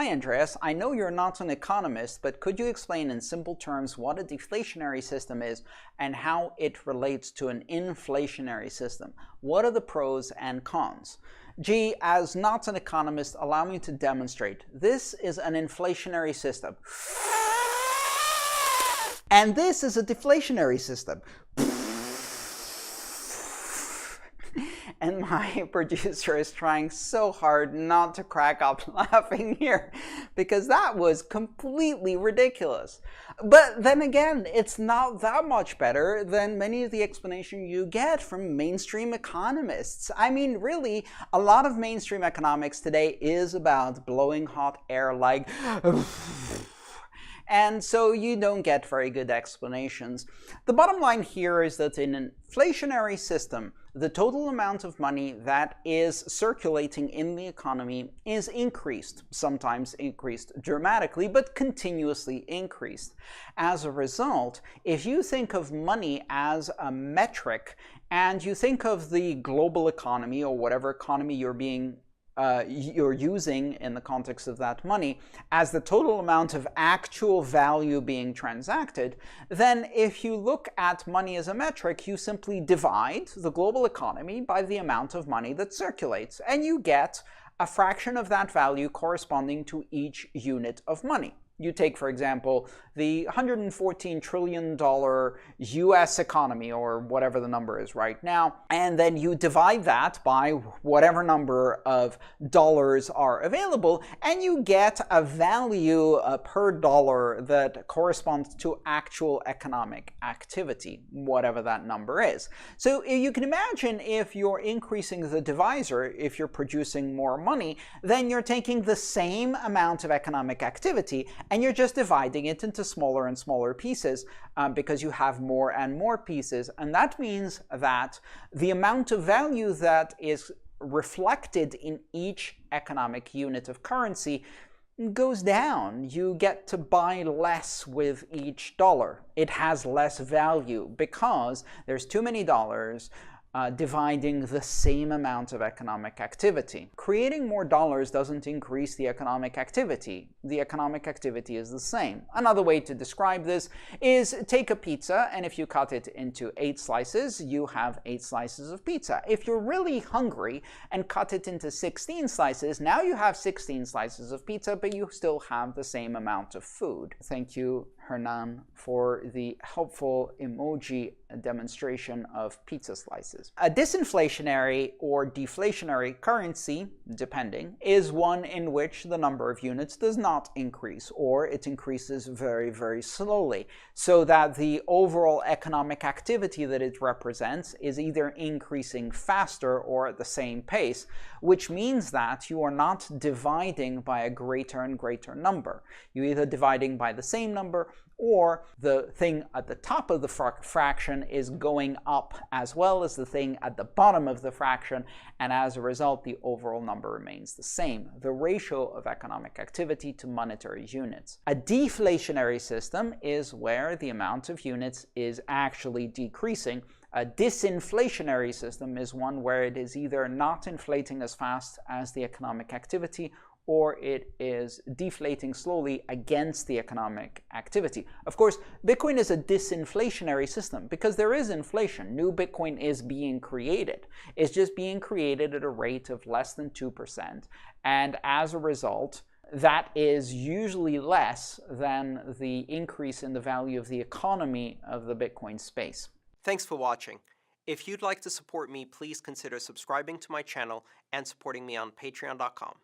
Hi Andreas, I know you're not an economist, but could you explain in simple terms what a deflationary system is and how it relates to an inflationary system? What are the pros and cons? Gee, as not an economist, allow me to demonstrate. This is an inflationary system. And this is a deflationary system. And my producer is trying so hard not to crack up laughing here because that was completely ridiculous. But then again, it's not that much better than many of the explanation you get from mainstream economists. I mean, really, a lot of mainstream economics today is about blowing hot air like and so you don't get very good explanations. The bottom line here is that in an inflationary system, the total amount of money that is circulating in the economy is increased, sometimes increased dramatically, but continuously increased. As a result, if you think of money as a metric and you think of the global economy or whatever economy you're using in the context of that money as the total amount of actual value being transacted, then if you look at money as a metric, you simply divide the global economy by the amount of money that circulates, and you get a fraction of that value corresponding to each unit of money. You take, for example, the $114 trillion US economy, or whatever the number is right now, and then you divide that by whatever number of dollars are available, and you get a value per dollar that corresponds to actual economic activity, whatever that number is. So you can imagine if you're increasing the divisor, if you're producing more money, then you're taking the same amount of economic activity and you're just dividing it into smaller and smaller pieces because you have more and more pieces. And that means that the amount of value that is reflected in each economic unit of currency goes down. You get to buy less with each dollar. It has less value because there's too many dollars dividing the same amount of economic activity. Creating more dollars doesn't increase the economic activity. The economic activity is the same. Another way to describe this is take a pizza, and if you cut it into 8 slices, you have 8 slices of pizza. If you're really hungry and cut it into 16 slices, now you have 16 slices of pizza, but you still have the same amount of food. Thank you, Hernan, for the helpful emoji demonstration of pizza slices. A disinflationary or deflationary currency, depending, is one in which the number of units does not increase, or it increases very, very slowly, so that the overall economic activity that it represents is either increasing faster or at the same pace, which means that you are not dividing by a greater and greater number. You're either dividing by the same number, or the thing at the top of the fraction is going up as well as the thing at the bottom of the fraction, and as a result, the overall number remains the same, the ratio of economic activity to monetary units. A deflationary system is where the amount of units is actually decreasing. A disinflationary system is one where it is either not inflating as fast as the economic activity, or it is deflating slowly against the economic activity. Of course, Bitcoin is a disinflationary system because there is inflation. New Bitcoin is being created. It's just being created at a rate of less than 2%. And as a result, that is usually less than the increase in the value of the economy of the Bitcoin space. Thanks for watching. If you'd like to support me, please consider subscribing to my channel and supporting me on patreon.com.